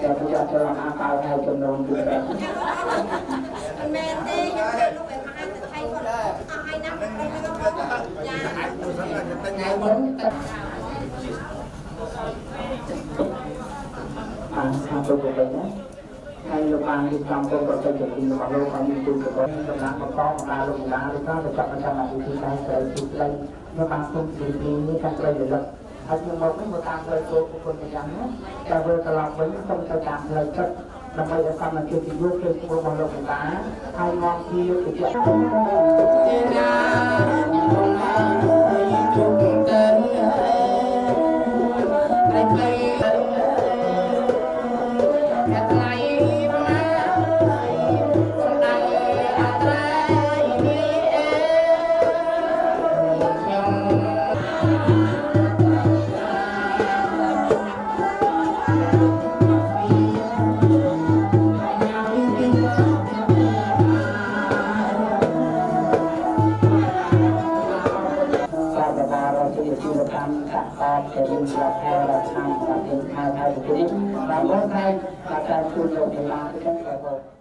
แต่พยาจะรับอาการให้จำนวนดูแลแม่เต้ยังไม่รู้ไปมาแต่ไทยก่อนเอาให้น้ำมันไม่ต้องยาไงมันทางตัวไปนะให้ลูกบางที่ทำตัวก็จะอยู่ที่ของโลกความมีตัวก็กำลังมาป้องกันลูกหลานหรือก็จะจับมาทำอะไรที่ใช้ใส่จุดไรเมื่อบางคนสิ่งนี้ท่านเลยอยู่แล้วอายุเราไม่มาตามเลยตัวคนอย่างนี้แต่เวลาเราไม่ต้องไปตามเลยก็ทำไมจะทำมันคือที่ยุคคือตัวของเราเป็นตาให้มองที่ยุคที่จะเป็นสาขาราชาประเทศไทยที่นี้เราก็ได้การคุยกับเวลาที่ต้องการ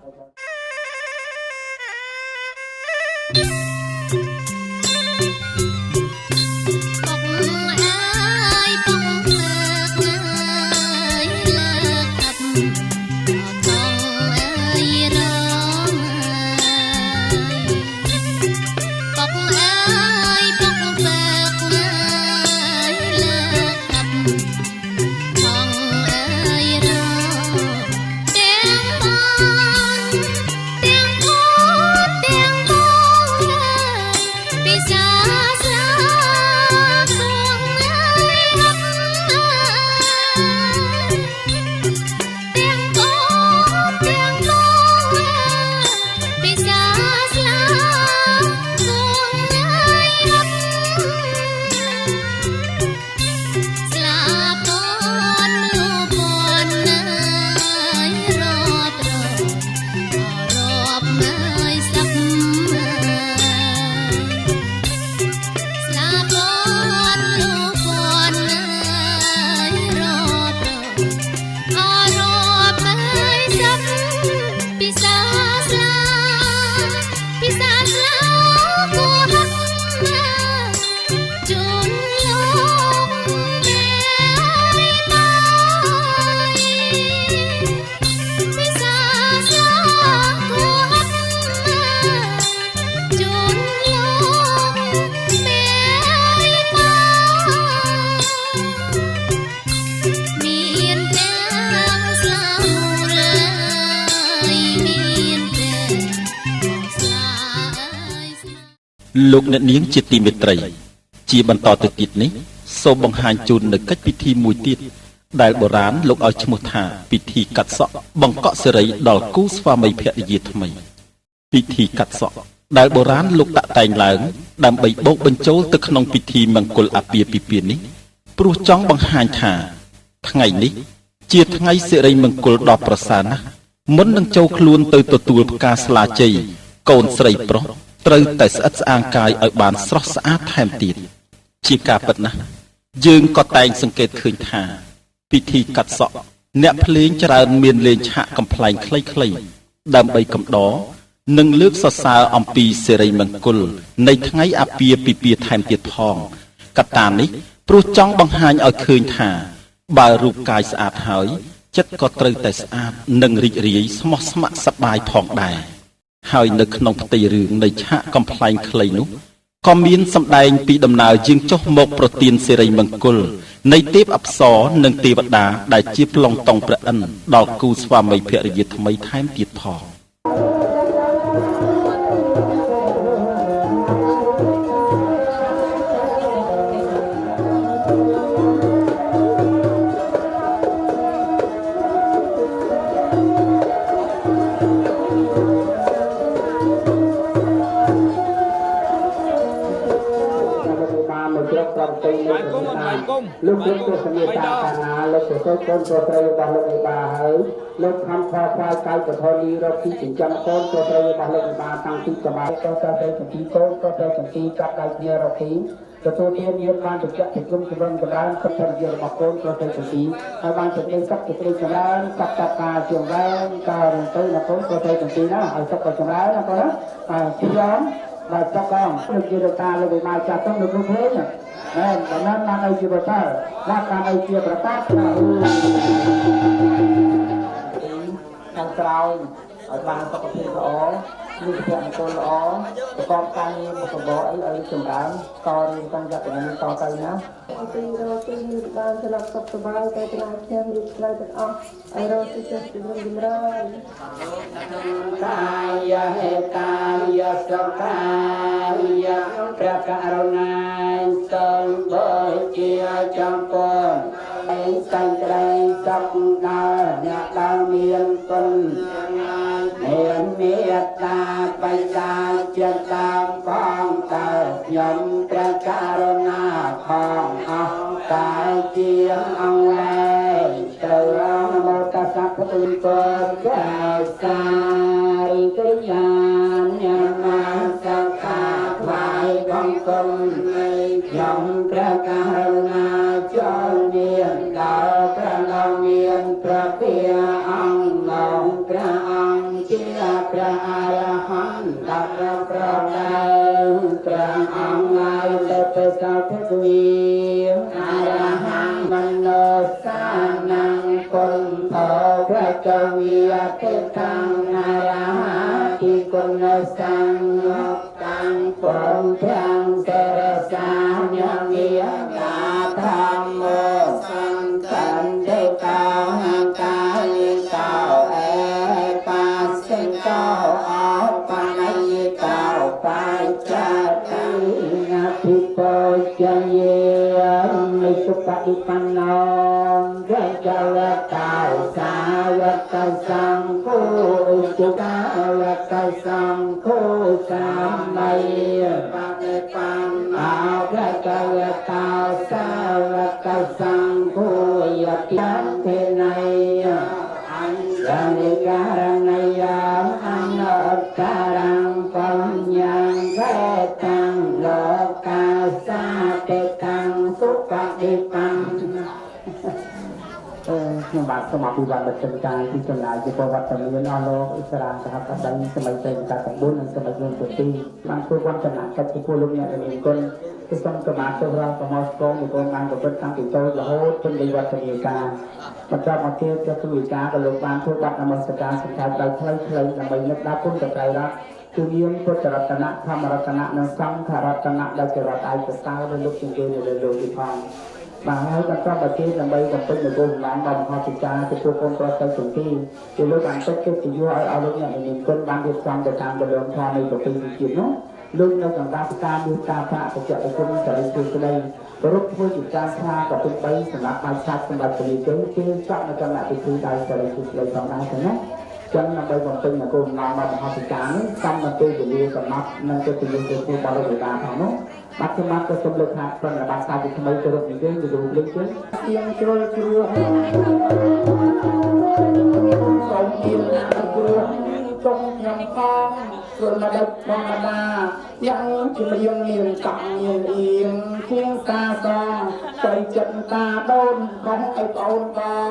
លោកអ្នកនាងជាទីមេត្រីជាបន្តទៅទៀតនេះសូមបង្ហាញជូននូវកិច្ចពិធីមួយទៀតដែលបុរាណលោកឲ្យឈ្មោះថាពិធីកាត់សក់បង្កក់សិរីដល់គូស្វាមីភរិយាថ្មីពិធីកាត់សក់ដែលបុរាណលោកដាក់តែងឡើងដើម្បីបូកបញ្ចូលទៅក្នុងពិធីមង្គលអាពាហ៍ពិពាហ៍នេះព្រោះចង់បង្ហាញថាថ្ងៃនេះជាថ្ងៃសិរីមង្គលដ៏ប្រសើរណាស់មុននឹងចូលខ្លួនទៅទទួលផ្កាស្លាជ័យកូនស្រីប្រុសត្រូវតែស្អិតស្អាងកាយឲ្យបានស្រស់ស្អាតថែមទៀតជាការពិតណាស់យើងក៏តែងសង្កេតឃើញថាពិធីកាត់សក់អ្នកភ្លេងច្រើនមានលេងឆាកកំ pl ែងខ្លីៗដើម្បីកំដរនិងលើកសរសើរអំពីសិរីមង្គលនៃថ្ងៃអាពាហ៍ពិពាហ៍ថែមទៀតផងកត្តានេះព្រោះចង់បង្ហាញឲ្យឃើញថាបើរូបកាយស្អាតហើយចិត្តក៏ត្រូវតែស្អាតនិងរីករាយស្មោះស្ម័គ្រសប្បាយផងដែរហើយនៅក្នុងផ្ទៃរឿងនៃឆាកកំ pl ែងខ្លីនោះក៏មានសម្ដែងពីដំណើរយាងចុះមកប្រទានសិរីមង្គលនៃទេពអប្សរនិងទេវតាដែលជាប្លង់តុងព្រះឥន្ទដល់គូស្វាមីភរិយាថ្មីថែមទៀតផងលោកលោកទស្សនីយតាកាណាលោកទៅកូនចូលត្រូវរបស់លោកវិបាហើយលោកខំខោខ្វាយកាយកថនីរកទីចិញ្ចឹមកូនចូលត្រូវរបស់លោកវិបាតាំងពីកបាក៏ទៅទៅទីកូនក៏ទៅទីកាប់ដៃគ្នារកទី ទទួលទានយើងបានបញ្ជាក់ពីគុំចម្រើនចម្រើនសុខភាពរបស់កូនប្រទេសទីហើយបានសេចក្តីសុខសេចក្តីចម្រើនសុខតាការជាងវែងការរំទៅនៅកូនប្រទេសទីណាឲ្យសុខក៏ចម្រើនណាកូនណាហើយទីយ៉ាងបាទចកកងលោកជាតាលោកវិមាចាស់ទៅលោកគ្រូភ្លេងតែដំណើរបានឲ្យជាបតាដាក់ការឲ្យជាប្រតាបខាងក្រោយឲ្យបានសុខភាពល្អមានសុខភាពល្អប្រកបការងារមកសម្បកអីឲ្យចម្រើនតរៀនតាំងយកពីនេះតទៅណាទីរកទីមានបានស្លាប់សុខសប្បាយតែចំណាយខ្ញុំរីកស្លើទាំងអស់ឲ្យរកទីចិត្តចម្រើនកាយហេកាយសុខាយព្រះករុណាសូមបុជាចំពោះឯងសង្គ្រៃសុខដល់អ្នកដែលមានគុណមានមេត្តាបិតាចិត្តតាមផងតើខ្ញុំព្រះករុណាផងអស់កាយជាអង្គវែងទៅនមោតស្សៈពុទ្ធិពុទ្ធសារីកញ្ញាញមាសខាថ្វាយបង្គំខ្ញុំព្រះករុណាចូលមានដល់ព្រះនាមមានព្រះពាអង្គងព្រះអង្គជាព្រះអរហន្តដល់ប្រដៅព្រះអង្គហើយទៅទៅសោភគវីអរហង្គមនោសានំគុណធោព្រះកវីទេតាំងអរហតិគុណសង្ឃតាំងព្រមទាំងសេរសាញមីតាធម្មសង្ឃន្តិកោហង្កាយកោអេបាសិកោអបនិយកោបាយចាតិញភិពោជយេមិសុបតិបណ្ណោយចលកោសាវកសង្ឃោជកាវកសង្ឃោសម្មីបតិបណ្ណោព្រះកវកោសាវកសង្ឃោយតិទេណៃអញ្ញនិការណយាអនុត្តារំបញ្ញံវេតាំលោកាសាទេតាំសុបតិបណ្ណខ្ញុំបាទសូមអភិវឌ្ឍបទចម្ការពីចំណាយជាប្រវត្តិមានអស់លោកអិសរាសហកាដីសម័យទេវតាទាំង4និងសម័យរឿងទី2បានធ្វើវត្តចំណាកិច្ចចំពោះលោកអ្នកដែលមានគុណគឺសូមសមាជិករងប្រមោលស្គងនិគុណបានប្រព្រឹត្តតាំងពីចូលរហូតពេញវត្តនីការបន្តមកទៀតជាទិវិការក៏លោកបានធ្វើបាត់នមស្ការសង្ខេបដោយខ្លីៗដើម្បីនឹកដល់គុណត្រៃរតន៍គឺមានពុទ្ធរតនៈធម្មរតនៈនិងសង្ឃរតនៈដែលជារតន៍ឯកសោដោយលោកជាងគេនៅលើលោកនេះផងបាទហើយបន្តមកទៀតដើម្បីបំពេញនូវគោលបំណងដ៏មហោទិចាចំពោះកូនប្រុសទៅជំទីគឺលោកបានទឹកចិត្តជាយកឲ្យលោកអ្នកមានគុណបានរៀបចំទៅតាមដំណើរធម៌នៃប្រពៃណីជាតិនោះលោកនៅកណ្ដាលផ្សារមានការប្រាក់បច្ចៈគុណសេរីជួយក្តីប្រពធ្វើជាការស្នាប្រពៃ3សម្រាប់បាច់ឆាច់សម្រាប់ពលិជនគឺចប់នៅកណ្ដាលពិធីដោយសេរីជួយក្តីផងដែរណាចឹងដើម្បីបំពេញនូវគោលបំណងដ៏មហោទិចានេះសំមតិវេលាសម្រាប់និងទៅជាទៅបរិបទផងនោះបាត់សម្រាប់ទៅសំលឹកហាក់ប្រណបាសាជាថ្មីទៅរកនិយាយទៅរូបលេខជើងទៀងជ្រុលជ្រួសសូមទៀងណាជ្រួសចុងខ្ញុំផងព្រមមកដឹកធម្មតាយ៉ាងជំរាបមានកំមានអៀងជាងសាសងទៅចិត្តតាដូនកុំឲ្យប្អូនបង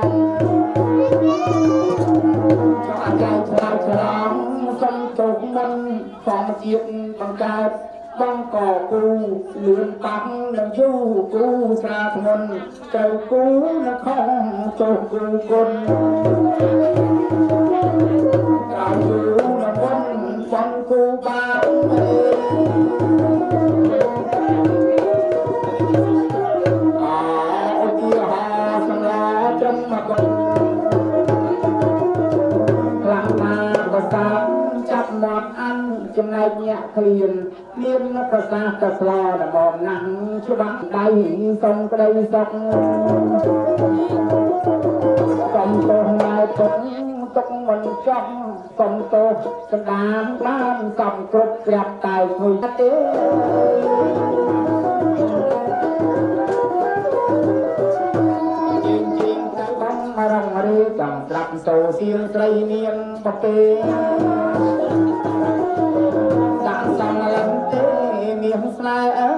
ចង់អាចឆ្លងឆ្លងសុំទុកមិនផងជាតិបង្កើតបងក៏គូលឿនបាំងនឹងយូគូស្រាធ្ងន់ទៅគូនៅខំចុះគូគុណក្រៅយូនៅមុនបងគូបាំងអូទីហាសម្រាប់ត្រឹមមកខ្លាំងណាស់ក៏តាមចាប់មាត់អានចំណែកញាក់គ្លៀនមានប្រសាទទៅស្លោដំបងណាស់ច្បាស់ដៃសុំក្តីសុខសុំទោសណែពុតទុកមិនចង់សុំទោសស្ដានបានសំគ្រប់ក្រាបតែជួយទេជាងទៅបងរងរីកំត្រាប់សូសៀងស្រីមានបពេដាក់សំឡឹងទេ មានស្នេហ៍អើ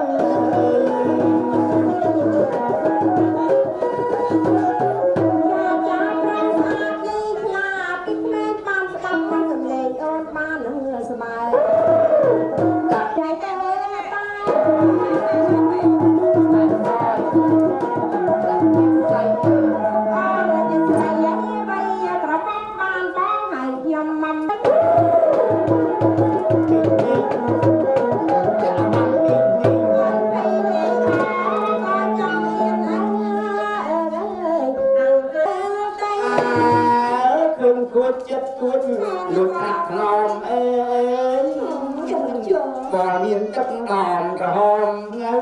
គួតចិត្តគួតលួចខាត់ខ្នងអើយបើមានទឹកដំក្រហមងើ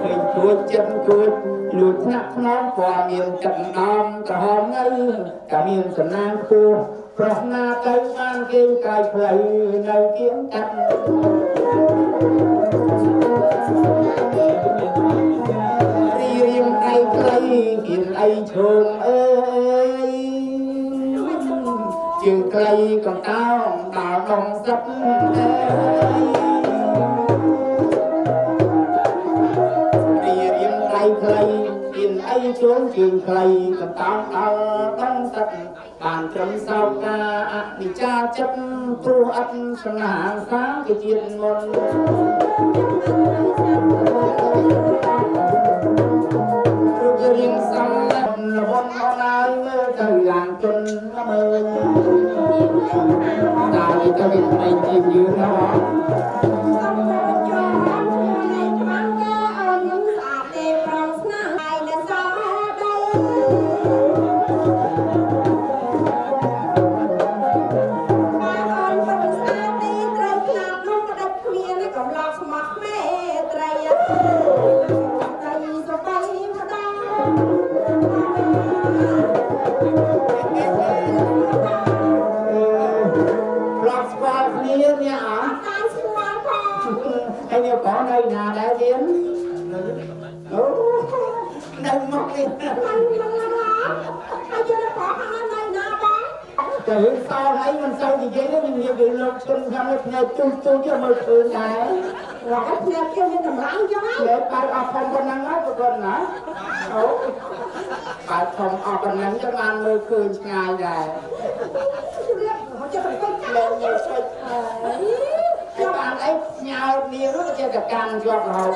ឃើញគួតចិត្តគួតលួចខាត់ខ្នងបើមានទឹកដំក្រហមងើក៏មានសំណាងខ្ពស់ប្រោះណាទៅបានគេកាយផ្លូវនៅគៀងកាត់រៀមដៃខ្លីគៀនអីឈោមអើយជាងខ្លីកន្តោងដល់ដងសឹកអើយរៀមដៃខ្លីគៀនអីឈោមជាងខ្លីកន្តោងដល់ដងសឹកបានត្រឹមសោកកាអនិច្ចាចិត្តព្រោះអត់ស្នេហាសាជាជាតិមុនរៀងសំណាក់លវនអនហើយមើលទៅយ៉ាងជន់មើលតែទៅវិញមិនជាយឺនហ៎có nơi nào đã đến đừng một đi từ sau thấy mình sau thì vậy đó mình nhiều người lột xuân không có nghe chung cho mơ thường này rồi hết nghe kêu như thầm lắng cho ấy để bài không có năng hết của con hả bài không có năng cho anh mơ thường ngày này các bạn ấy nhau đi rất là chơi cả càng cho rồi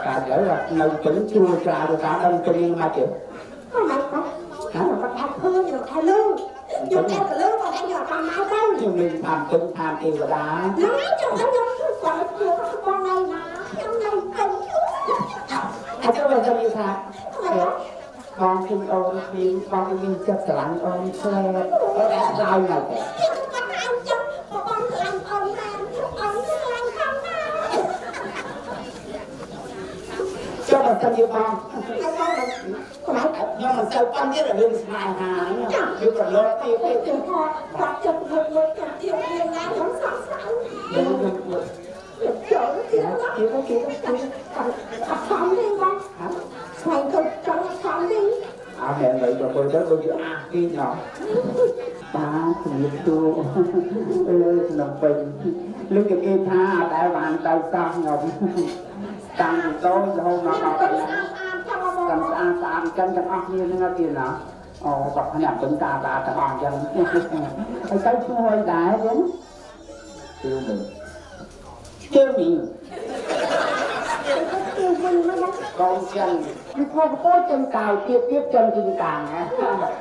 cả lỡ là nấu trứng chua trà rồi cả đông trứng mà chịu hả mà bắt thắt hơn rồi thay lương dùng em cả lương còn anh nhỏ bằng máu đâu dùng mình tham trứng tham tiền và đá nói cho anh giống còn chưa có con này mà trong này cần anh cho mình làm gì hả con kinh ôn phim con kinh chất lạnh ôn xe có đã rau nào kìa cho mình sao yêu con nhưng mà sao con biết là lương hài hà chứ còn lốt tiêu cái hoặc chụp một chụp tiêu liền ngay không sao sao phòng đi con xoay cực trong phòng đi hẹn vậy cho tôi tới tôi chữ khi nhỏ ta thì tu lòng bình lúc kia tha đại bàn tay sao ngọc tăng tối hôm nào tăng chân chân óc như thế kia nào vật nhập chúng ta bằng chân cái hơi đại đến tiêu mình con chân không có chân cào tiếp chân chân càng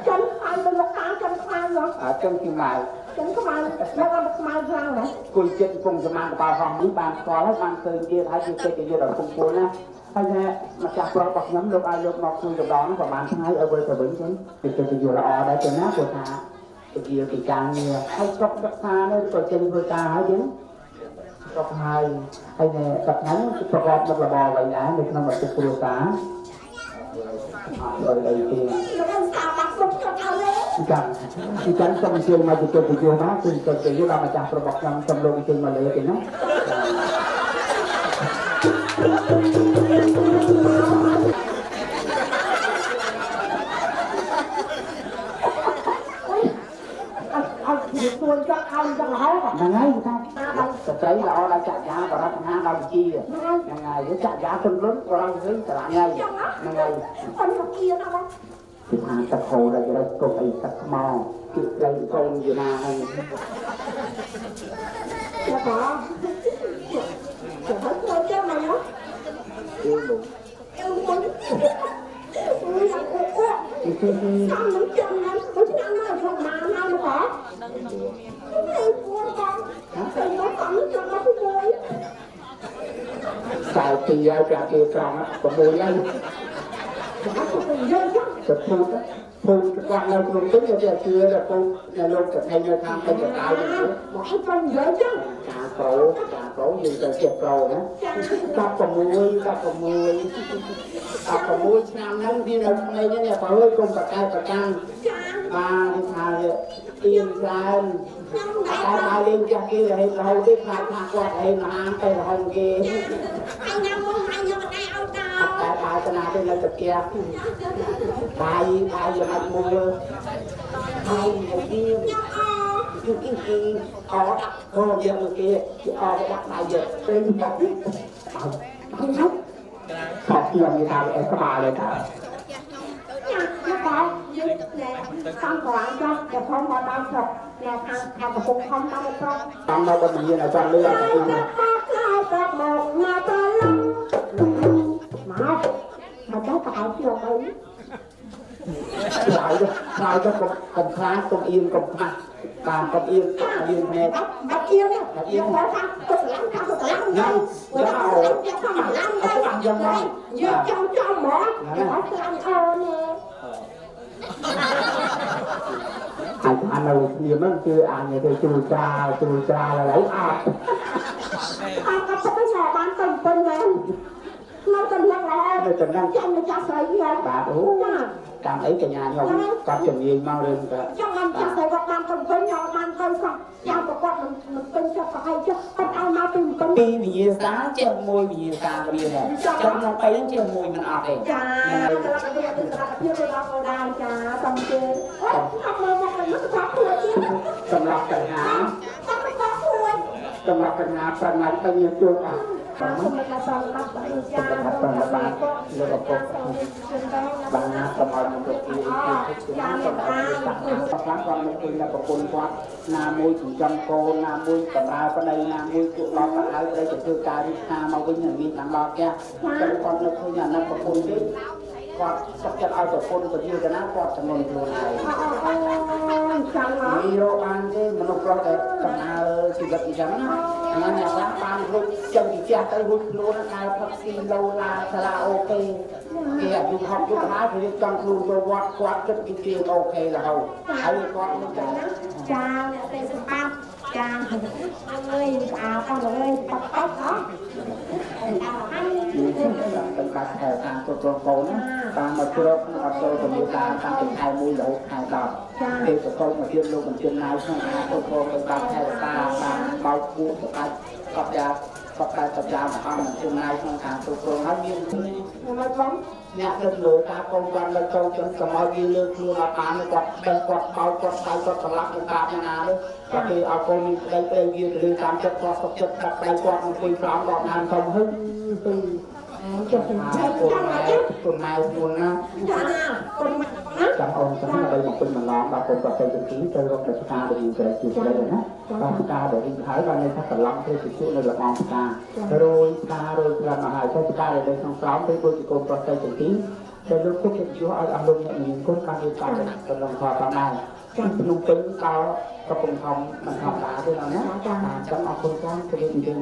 chân khoai bên một cá chân khoai rồi chân kim mài chân có mài nó có một mài răng này cùi chân cùng cho mang vào phòng những bàn có bàn từ kia thấy kia cái vô đầu cùng cuốn á hay nè mà chặt vào bọc nhắm được ai được ngọc cùi được đó nó còn bán hai ở bên tờ bến chứ thì cái vô là ở đây cái nát của ta cái kia thì càng nhiều hay chọc đất xa nơi còn chân vừa ta hả chứ chọc hai hay nè tập ngắn tập gọt một là bò vậy đã được năm bậc cùi cá rồi đây kia Ikan sama siang maju ke tujuh nak, pun ke tujuh lama cah perbak yang sebelum itu malah itu nak. Tôi cho ông cho lão cả. Ngày ngày ta, thấy là đã chặt giá vàรับhàng đầu chi rồi. Ngày ngày để chặt giá tương lớn và đang dưới trở lại ngay. Ngày ngày. Con học kia đâu không? Thì hàng tập hồ là cái công ấy tập mò, chịu đây công gì nào hay. Dạ có. Dạ hết rồi cho mày đó. Yêu đủ. Yêu muốn. Ui là cô quá. Con muốn chân lắm. Muốn chân nó không mà nào mà có. Ê buồn con. Đừng có con muốn chân nó cũng vui. Sao thì cả kia tròn á, có mùi lên. Dạ có tình dây chứ. Thật phun á. Phun quan lâu không tính là chưa là phun. Là luôn thật hay nơi tham tên thật tao như thế. Bọn con dây chứ. Cả cổ như tờ chẹp rồi đó. Cặp có mùi. Cặp có mùi năm năm đi đâu trong đây nha, phải ơi cùng cả căng. Ba đi thà yên ra ta lên cho kia là lâu đi phạt quạt hay mà ăn cái hồng kia. Anh em muốn hay nhưng mà cái ao cao. Bài cái nào đây là tập kia. Bài giờ mặt mùi. Bài một kia. Cái có đặt hồ giờ người kia chỉ o cái đặt bài giờ tên đặt không hết học giờ người ta em có bàiเลยcả Nó có nè con còn ăn cho để không có đau sụp nè thằng mà cũng không đau cho trong đâu có gì là cho lừa cái gì mà cháu tạo chưa ấy lại cho cùng khá cùng yên cùng khá bàn cùng yên nghe bắt yên đấy yên có thằng có lắm nhưng nó không mà lắm đấy vừa trong mỏ nó làm thơ nè anh nào nhiều lắm chưa anh như thế chùi cha là lấy có cái nhà bán tình lên nó tình năng là rồi tình năng chân nó cho sợi gì bà đủ cảm thấy cả nhà nhau con chồng yên mau lên cả trong anh cho sợi gọt ban tình nhau ban tình không nhau của con mình tình cho phải chứ con ao mau tình đi vì giá trên môi vì giá bây giờ trong nó thấy trên môi mình ọt đấy chà tâm chơi học mơ một mình mất khó thôi chứ trong lọc cảnh há trong lọc cảnh há phần này bao nhiêu chuông à không là son lọc bởi cha phần là bạn rồi là cô bạn trong mọi một cái cha mình ta lắm con mình là một con quạt nam môi chỉ trong cô nam môi cầm ra có đây nam môi cụ lọt vào áo đây chỉ thư ca đi hà màu với những viên thằng lọt kia trong con nó thôi nhà nó có con chứ quạt sắp chặt ao của con có nhiều cái ná quạt trong người luôn này video ban chứ mà nó có cái cầm áo chỉ vật trắng nó nhà sáng ban luôn chân thì cha tay hút luôn ai phát xin lâu là là ok kìa dùng học dùng hái thì trong luôn tôi quạt rất cái chuyện ok là hầu hãy con nó cha tên ban cha ơi con ơi tập tóc đóเป็นการแข่งขันตัวโกนตามมาเชื่อมาโซ่กับมีการตามเป็นไทยมวยหลงไทยดอกเอกโกนมาเชื่อลูกมันเชื่อนายช่างหาตัวโกนเป็นการแข่งตามเบาคู่กับการกับยากับการจับยาของมันเชื่อนายช่างหาตัวโกนให้ยืนที่มันล้มเนี่ยเรื่องหลงตาโกนกันเลยโกนจนสมัยยืนเลือกคือมาปานในกอดเป็นกอดเบากอดไทยกอดสลับเป็นการงานเลยก็คือเอาโกนได้ไปยืนหรือตามจับกอดจับกับไปกอดมันคุยพร้อมกอดงานทำหึ่งคนมาคนนะจำองค์จะให้ไปเป็นมันล้อมบางคนก็ไปเป็นที่เจอรถเด็กตาไปยิงเจอจุดเลยนะบางตาเดี๋ยวยิงท้ายวันนี้ถ้าเกิดล้อมเพื่อจุดจุดในหลังมองตาโรยตาโรยกระมาหายใช้ตาเลยทั้งสองไปคุยกับคนประเทศจุดที่แต่ลูกทุกคนชั่วอารมณ์อย่างนี้คนการดูการกำลังพอประมาณนุ่งเป็นเขากระปุกทองมันทำตาด้วยนะจำเอาคนก้อนจะเป็นจริง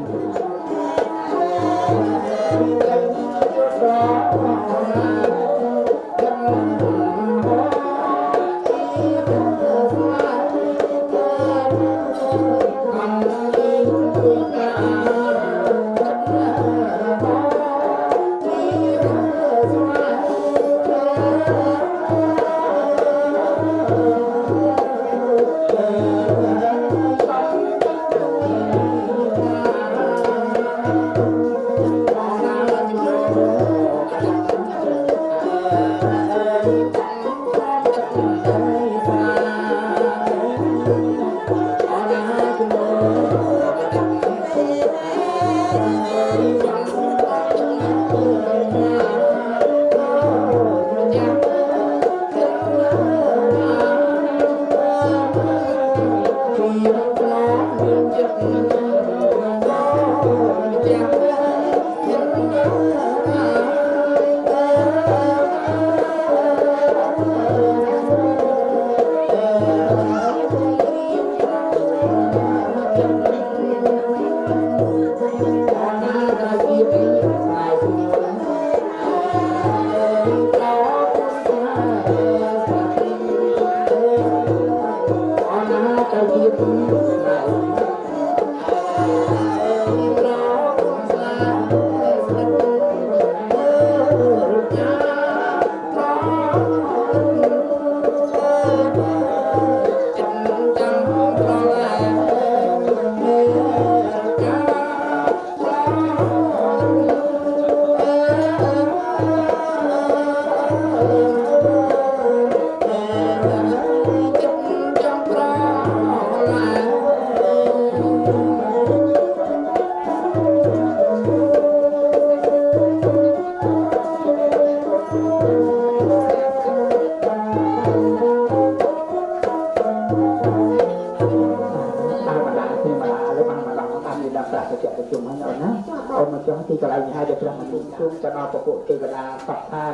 ទីកន្លែងហើយដែលព្រះអង្គជូនទៅដល់ពពួកទេវតាសពឋាន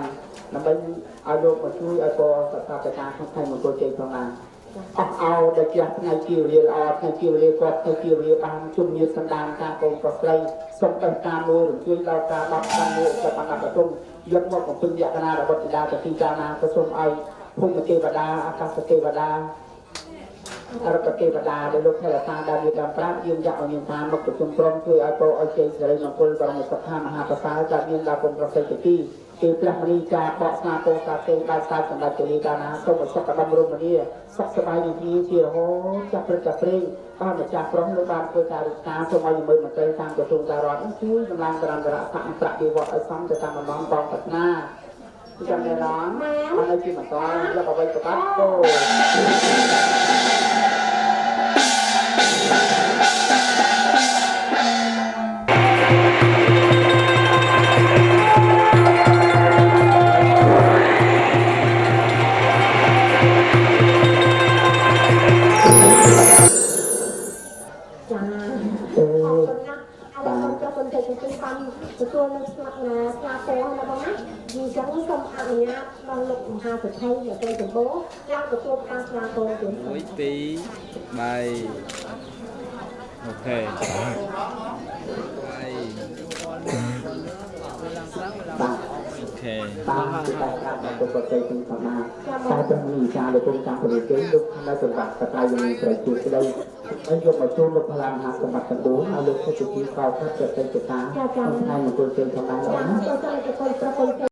ដើម្បីឲ្យលោកមកជួយឲ្យពរសត្វតាក្នុងថ្ងៃមង្គលជ័យផងណាអស់អោដែលជាថ្ងៃជាវេលាល្អថ្ងៃជាវេលាគាត់ថ្ងៃជាវេលាបានជុំញាតសន្តានការកូនប្រុសស្រីសូមតែការមួយរំជួយដល់ការបាត់បង់មួយទៅបណ្ដាប្រទុំយកមកបំពេញលក្ខណៈរបស់ទីតាទៅទីចាណាក៏សូមឲ្យភូមិទេវតាអាកាសទេវតាអរពទេវតាដែលលោកអ្នកតាដែលមានការប្រាប់យើងយកឲ្យមានតាមមកប្រជុំក្រុមជួយឲ្យពរឲ្យជ័យសិរីមង្គលបរមសុខាមហាប្រសាចាត់មានដល់គុំប្រសិទ្ធទីគឺព្រះមនីចាបកស្នាពោតាទេបាយសាយសម្ដេចជលីកាណាសូមឲ្យសុខដុមរមនាសុខសប្បាយនឹងគ្នាជារហូតចាប់ព្រឹកចាប់ព្រេងបានម្ចាស់ក្រុមលោកបានធ្វើការរក្សាសូមឲ្យយមមន្ត្រីតាមក្រសួងការរដ្ឋជួយកម្លាំងបរមរៈស័ក្តិប្រាក់ពីវត្តឲ្យសមទៅតាមបំណងបងប្រាថ្នាចាំតែរងបានឲ្យជាបន្តយកអ្វីប្រកាសគោ ទទួលនៅស្លាប់ណាស្លាប់ពណ៌ណាបងណាអញ្ចឹងសូមអនុញ្ញាតដល់លោកមហាសេដ្ឋីនៅពេលដំបូងឡើងទទួលការស្លាប់ពណ៌ទៀត1 2 3អូខេអូខេបាទទីតាការទៅប្រទេសទីសមាតែទាំងនេះការលើកតាមប្រទេសលោកនៅសម្រាប់កតាយមានប្រជុំស្ដីហើយយកមកជួលលោកផលាមហាសម្បត្តិទាំង4ឲ្យលោកទៅជាកោខាត់ប្រទេសកតាថ្ងៃមង្គលជ័យផងដែរណា